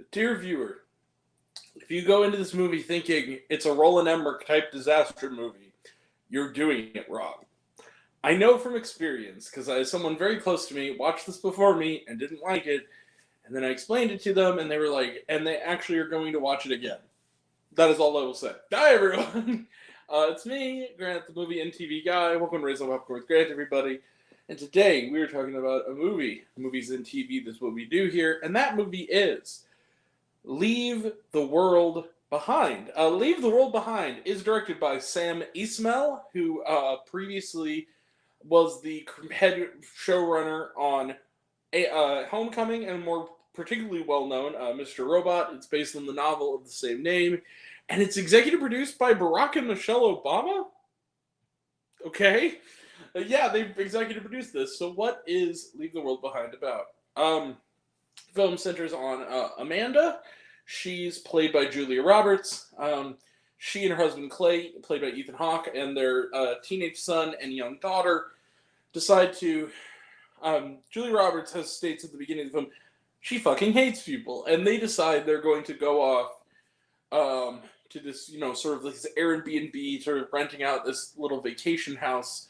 Dear viewer, if you go into this movie thinking it's a Roland Emmerich type disaster movie, you're doing it wrong. I know from experience, because I someone very close to me watched this before me and didn't like it, and then I explained it to them, and they were like, and they actually are going to watch it again. That is all I will say. Hi, everyone! It's me, Grant, the movie and TV guy. Welcome to Raise the Popcorn with Grant, everybody. And today we are talking about a movie. Movies and TV, that's what we do here, and that movie is Leave the World Behind. Leave the World Behind is directed by Sam Esmail, who previously was the head showrunner on Homecoming, and more particularly well-known, Mr. Robot. It's based on the novel of the same name, and it's executive produced by Barack and Michelle Obama? Okay. Yeah, they executive produced this. So what is Leave the World Behind about? Film centers on Amanda. She's played by Julia Roberts. She and her husband Clay, played by Ethan Hawke, and their teenage son and young daughter decide to... Julia Roberts states at the beginning of the film, she fucking hates people. And they decide they're going to go off to this, sort of this Airbnb, sort of renting out this little vacation house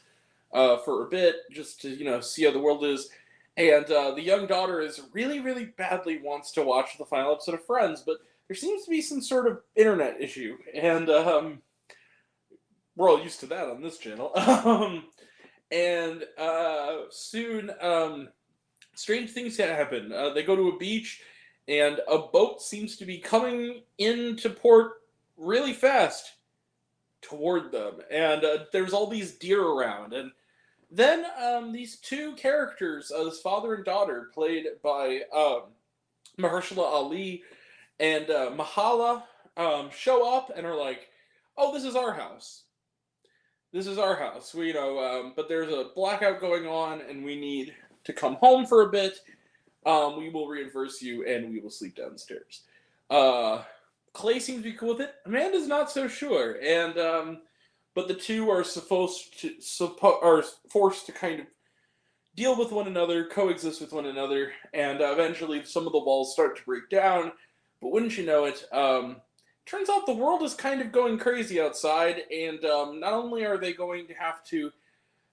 for a bit, just to, see how the world is. And the young daughter is really, really badly wants to watch the final episode of Friends, but there seems to be some sort of internet issue, and we're all used to that on this channel. And soon, strange things happen. They go to a beach, and a boat seems to be coming into port really fast toward them, and there's all these deer around, and then these two characters, this father and daughter, played by Mahershala Ali and Mahala, show up and are like, "Oh, this is our house. This is our house. We, but there's a blackout going on, and we need to come home for a bit. We will reimburse you, and we will sleep downstairs." Clay seems to be cool with it. Amanda's not so sure, and but the two are forced to kind of deal with one another, coexist with one another, and eventually some of the walls start to break down. But wouldn't you know it, turns out the world is kind of going crazy outside, and not only are they going to have to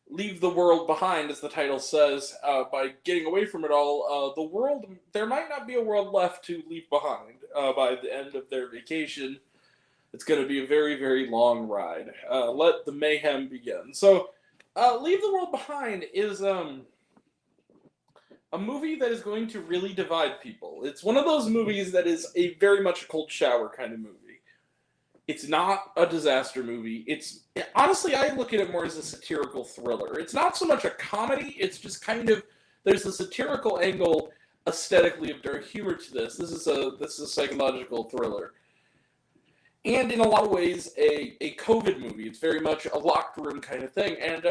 leave the world behind, as the title says, by getting away from it all, there might not be a world left to leave behind by the end of their vacation. It's going to be a very, very long ride. Let the mayhem begin. So, Leave the World Behind is a movie that is going to really divide people. It's one of those movies that is a very much a cold shower kind of movie. It's not a disaster movie. Honestly, I look at it more as a satirical thriller. It's not so much a comedy. It's just kind of, there's a satirical angle aesthetically of dark humor to this. This is a psychological thriller. And in a lot of ways, a COVID movie. It's very much a locked room kind of thing. And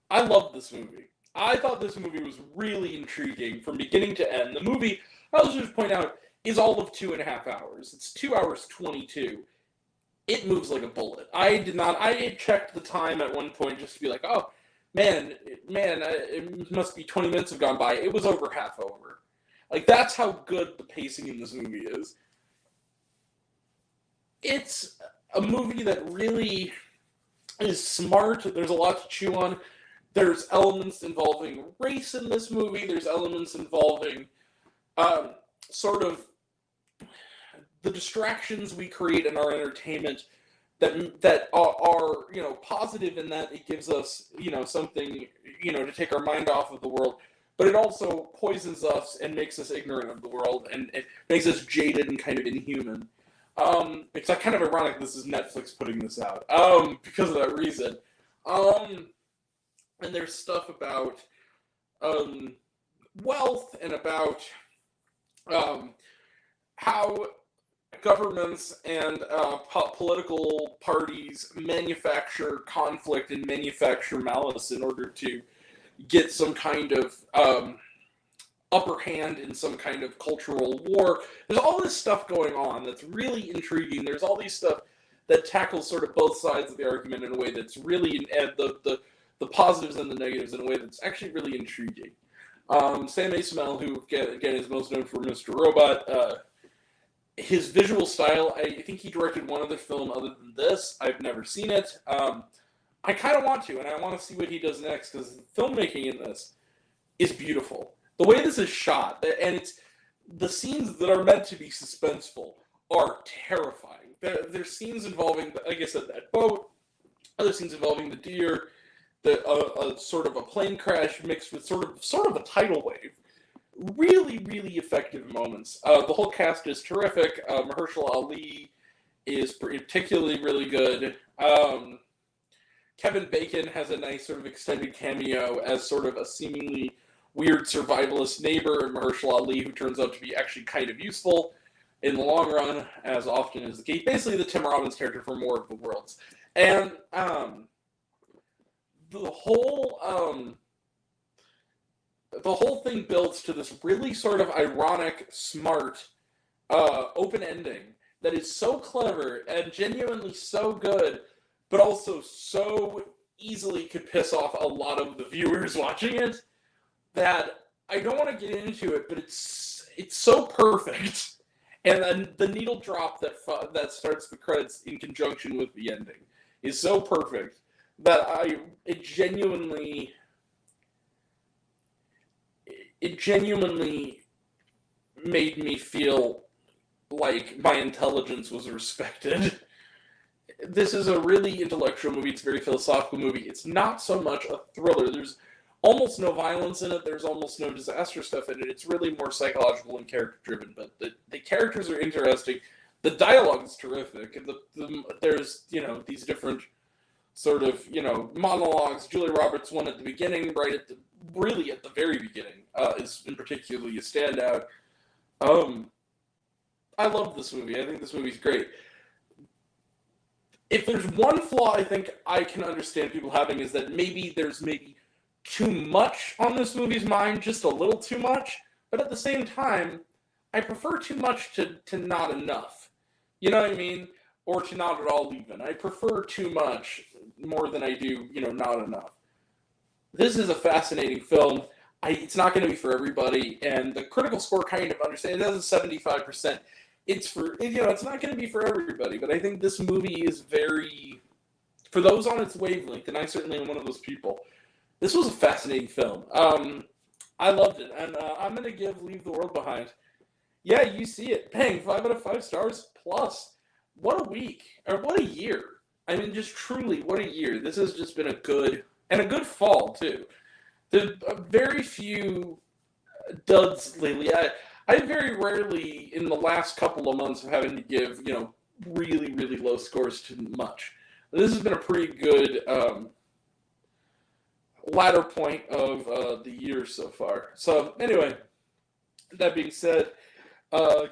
I loved this movie. I thought this movie was really intriguing from beginning to end. The movie, I'll just point out, is all of 2.5 hours. It's 2 hours 22. It moves like a bullet. I checked the time at one point just to be like, oh, man, it must be 20 minutes have gone by. It was over half over. Like, that's how good the pacing in this movie is. It's a movie that really is smart. There's a lot to chew on. There's elements involving race in this movie. There's elements involving sort of the distractions we create in our entertainment that are positive in that it gives us something to take our mind off of the world, but it also poisons us and makes us ignorant of the world, and it makes us jaded and kind of inhuman. It's kind of ironic this is Netflix putting this out, because of that reason. And there's stuff about, wealth and about, how governments and, political parties manufacture conflict and manufacture malice in order to get some kind of, upper hand in some kind of cultural war. There's all this stuff going on that's really intriguing. There's all these stuff that tackles sort of both sides of the argument in a way that's really, and the positives and the negatives in a way that's actually really intriguing. Sam Esmail, who again is most known for Mr. Robot, his visual style, I think he directed one other film other than this. I've never seen it. I kind of want to, and I want to see what he does next, because the filmmaking in this is beautiful. The way this is shot, and it's the scenes that are meant to be suspenseful are terrifying. There's scenes involving, like I said, that boat, other scenes involving the deer, a sort of a plane crash mixed with sort of a tidal wave. Really, really effective moments. The whole cast is terrific. Mahershala Ali is particularly really good. Kevin Bacon has a nice sort of extended cameo as sort of a seemingly weird survivalist neighbor, Mahershala Ali, who turns out to be actually kind of useful in the long run, as often is the case. Basically, the Tim Robbins character from War of the Worlds. And the whole thing builds to this really sort of ironic, smart, open ending that is so clever and genuinely so good, but also so easily could piss off a lot of the viewers watching it, that I don't want to get into it, but it's so perfect. And then the needle drop that starts the credits in conjunction with the ending is so perfect that it genuinely made me feel like my intelligence was respected. This is a really intellectual movie. It's a very philosophical movie. It's not so much a thriller. There's almost no violence in it. There's almost no disaster stuff in it. It's really more psychological and character-driven. But the characters are interesting. The dialogue is terrific. There's, these different sort of, monologues. Julia Roberts one at the beginning, really at the very beginning, is in particularly a standout. I love this movie. I think this movie's great. If there's one flaw I think I can understand people having, is that there's too much on this movie's mind, just a little too much, but at the same time, I prefer too much to not enough. You know what I mean? Or to not at all even. I prefer too much more than I do, not enough. This is a fascinating film. It's not going to be for everybody, and the critical score kind of understands. It has a 75%. It's not going to be for everybody, but I think this movie is for those on its wavelength, and I certainly am one of those people. This was a fascinating film. I loved it, and I'm going to give Leave the World Behind. Yeah, you see it. Bang, 5 out of 5 stars plus. What a week, or what a year. I mean, just truly, what a year. This has just been a good fall, too. There are very few duds lately. I very rarely, in the last couple of months, of having to give, really, really low scores to much. This has been a pretty good latter point of the year so far. So, anyway, that being said, 5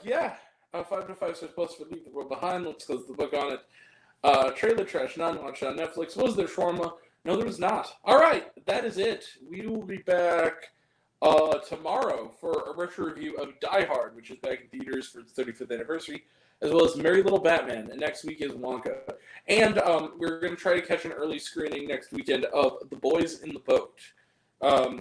out of 5 stars plus for Leave the World Behind. Let's close the book on it. Trailer Trash, non-watch on Netflix. Was there shawarma? No, there was not. All right, that is it. We will be back tomorrow for a retro review of Die Hard, which is back in theaters for its 35th anniversary, as well as Merry Little Batman, and next week is Wonka. And we're going to try to catch an early screening next weekend of The Boys in the Boat,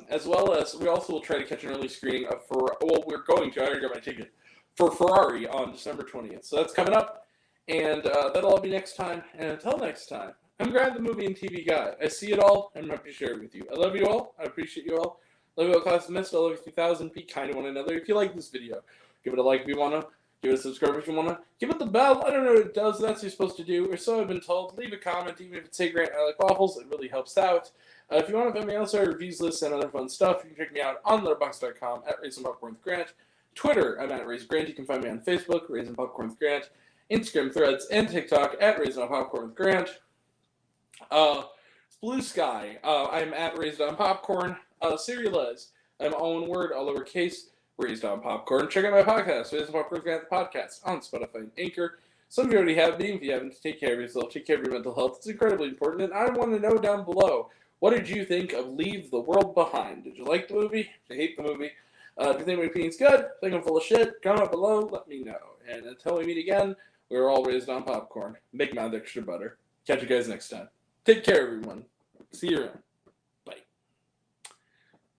as well as we also will try to catch an early screening of we're going to, I already got my ticket, for Ferrari on December 20th. So that's coming up, and that'll all be next time. And until next time, I'm Grant, the movie and TV guy. I see it all, and I'm happy to share it with you. I love you all. I appreciate you all. Love you all, Class of Mist. I love you 3000. Be kind to one another. If you like this video, give it a like if you want to. Give it a subscribe if you want to. Give it the bell. I don't know what it does. That's what you're supposed to do, or so I've been told. Leave a comment, even if it's, "Hey, Grant, I like waffles." It really helps out. If you want to find me elsewhere, reviews, lists, and other fun stuff, you can check me out on letterboxd.com at Raisin Popcorn with Grant. Twitter, I'm at Raisin Grant. You can find me on Facebook, Raisin Popcorn with Grant. Instagram, Threads, and TikTok at Raisin Popcorn with Grant. Blue Sky, I'm at Raised on Popcorn. Serialize, I'm all one word, all lowercase, Raised on Popcorn. Check out my podcast, Raised on Popcorn with the podcast, on Spotify and Anchor. Some of you already have me. If you haven't, take care of yourself, take care of your mental health. It's incredibly important, and I want to know down below, what did you think of Leave the World Behind? Did you like the movie? Did you hate the movie? If you think my opinion's good, think I'm full of shit, comment below, let me know. And until we meet again, we're all raised on popcorn. Make mouth extra butter. Catch you guys next time. Take care, everyone. See you around.